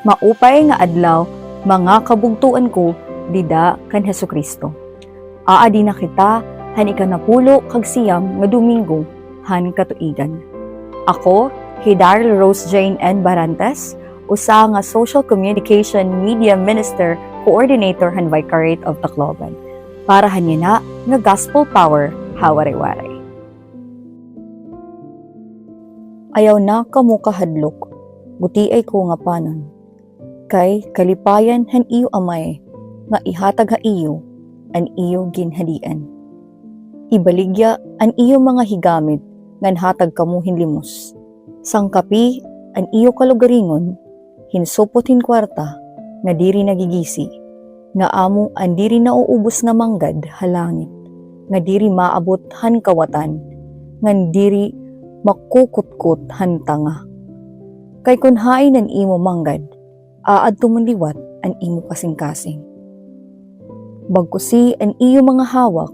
Maupay nga adlaw, mga kabugtuan ko, dida kan Hesukristo. Aadi na kita, han ikanapulo kag siyam nga Domingo, han katuigan. Ako, Darrell Rose Jane N. Barantes, usa nga Social Communication Media Minister, Coordinator han Vicariate of Tacloban. Para hanya nga Gospel Power, hawaray-waray. Ayaw na kamo kahadlok, buti ay ko nga panon. Kay kalipayan han iyo amay, nga ihatag ha iyo, an iyo ginhadian. Ibaligya an iyo mga higamit, ngan hatag kamo hinlimos. Sangkapi an iyo kalugaringon, hinsupot hinkwarta, nga diri nagigisi, nga amo an diri nauubos nga manggad halangit, nga diri maabot han kawatan, ngan diri makukutkot han tanga. Kay kun hain an imo manggad, aad tumunliwat an imo kasing-kasing. Bagkusi an iyo mga hawak,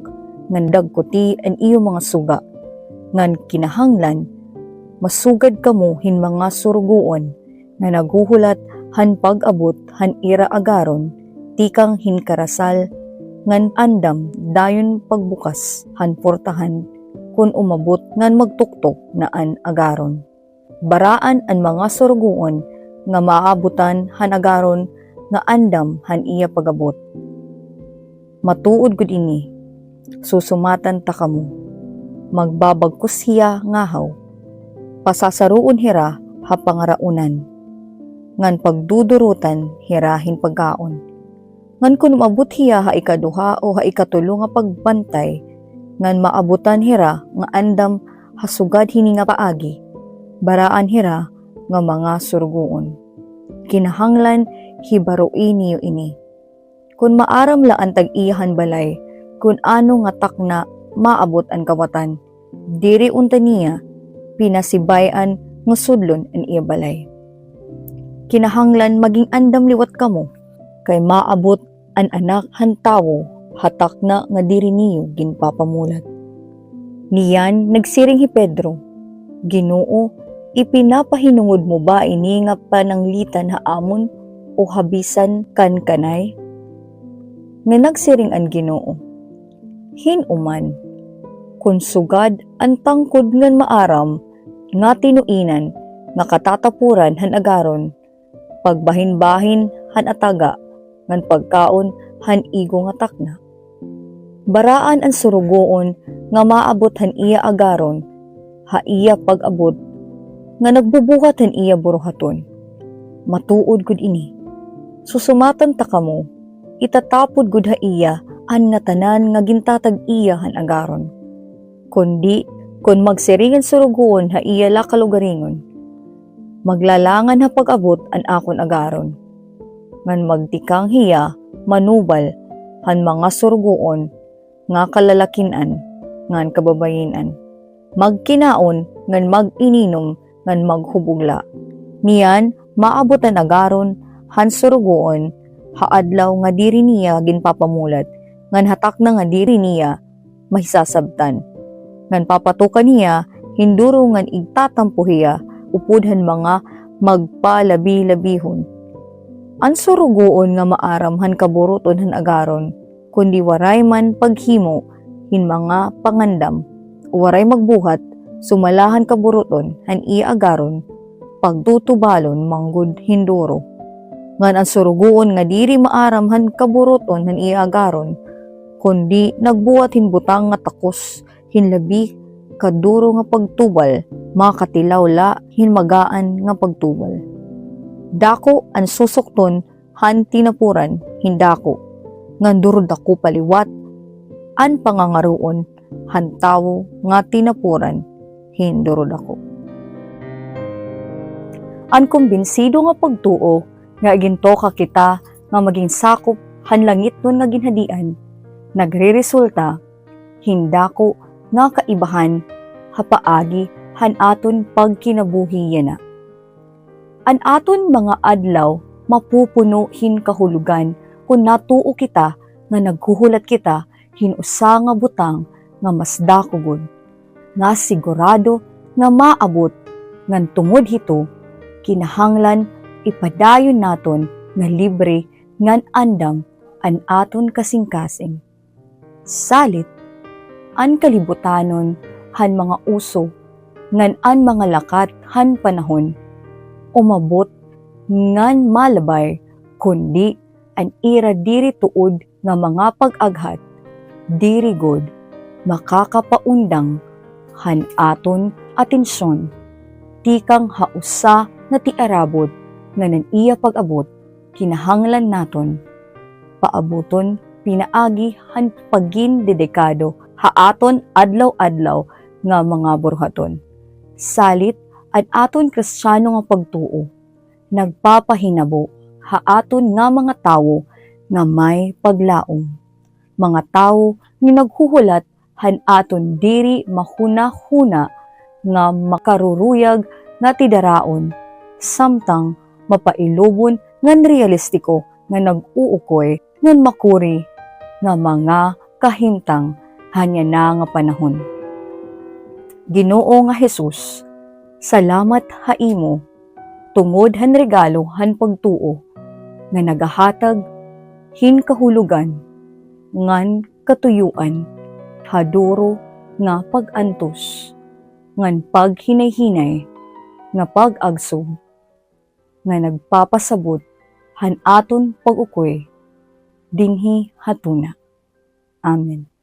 ngan dagkuti an iyo mga suga, ngan kinahanglan, masugad kamo hin mga suruguon, nga naguhulat han pag-abot han ira agaron, tikang hinkarasal, ngan andam dayon pagbukas han portahan, kun umabot ngan magtuktok na an agaron. Baraan an mga suruguon, nga maabutan han agaron nga andam han iya pagabot. Matuod gud ini, susumatan ta kamo, magbabagkus hiya ngahaw, pasasaruon hira ha pangaraunan, ngan pagdudurutan hirahin pagkaon. Ngan kun umabot hiya ha ikaduha o ha ikatulo nga pagbantay, ngan maabutan hira nga andam hasugad hini nga paagi, baraan hira nga mga suruguon. Kinahanglan hibaruin niyo ini. Kung maaram la ang tag-iyahan balay, kung ano nga takna maabot ang kawatan, diri unta niya pinasibayan nga sudlon ang iya balay. Kinahanglan maging andam liwat kamo, kay maabot an anak han tawo hatak na nga diri niyo ginpapamulat. Niyan nagsiring hi Pedro, Ginoo, ipinapahinungod mo ba ini nga pananglitan ha amon o habisan kan kanay? Nga nagsiring an Ginoo, hinuman, kun sugad ang tangkod ngan maaram, nga tinuinan, nga katatapuran han agaron, pagbahin-bahin han ataga, ngan pagkaon han igo nga takna. Baraan ang surugoon, nga maabot han iya agaron, ha iya pag-abot, nga nagbubuhat han iya buruhaton. Matuod gud ini. Susumatan ta kamo, itatapod gud ha iya an nga tanan nga gintatag iya han agaron. Kundi kun magsiringan surugoon ha iya la kalugaringon, maglalangan ha pag-abot an akon agaron. Ngan magtikang hiya manubal han mga surugoon nga kalalakinan ngan kababayinan. Magkinaon ngan mag-ininom ngan maghubugla. Niyan maabot ang agaron han surugoon haadlaw nga diri niya ginpapamulat ngan hatak na nga diri niya mahisasabtan. Ngan papatukan niya hinduro ngan igtatampo hiya upudhan mga magpalabi-labihon. An surugoon nga maaram han kaburuton han agaron kundi waray man paghimo hin mga pangandam waray magbuhat sumalahan kaburuton han iya agaron pagtutubalon manggud hinduro. Ngan ang surugoon nga diri maaram han kaburuton han iya agaron kundi nagbuhat hinbutang nga takos hinlabi kaduro nga pagtubal makatilaw la hinmagaan nga pagtubal. Dako ang susukton han tinapuran hindako ngan durod ako paliwat an pangangaruon han tawo nga tinapuran hindurod ako. An kumbinsido nga pagtuo nga ginto ka kita nga maging sakop han langit nun nga ginhadian, nagreresulta hindako nga kaibahan hapaagi han aton pagkinabuhi na. An aton mga adlaw mapupuno hin kahulugan kung natuo kita nga naghuhulat kita hinusa nga butang nga mas dako gud, nga sigurado nga maabot ngan tungod hito kinahanglan ipadayon naton nga libre ngan andam an aton kasing-kasing. Salit, an kalibutanon han mga uso, ngan an mga lakat han panahon, umabot ngan malabay, kundi an ira diri tuod nga mga pag-aghat, diri god makakapaundang han aton atensyon, tikang hausa na ti arabot nga nan iya pag-abot, kinahanglan naton paaboton pinaagi han pagin dedikado haaton adlaw-adlaw nga mga buruhaton. Salit at aton Kristiyano nga pagtuo, nagpapahinabo haaton nga mga tawo nga may paglaom. Mga tawo nga naghuhulat han aton diri mahuna-huna nga makaruruyag nga tidaraon, samtang mapailubon ngan realistiko nga nag-uukoy ngan makuri nga mga kahimtang hanya na nga panahon. Ginoo nga Jesus, salamat haimo tungod han regalo han pagtuo nga nagahatag hinkahulugan ngan katuyuan haduro nga pag-antos ngan paghinay-hinay nga pag-agsog nga nagpapasabot han aton pag-ukoy dinhi hatuna. Amen.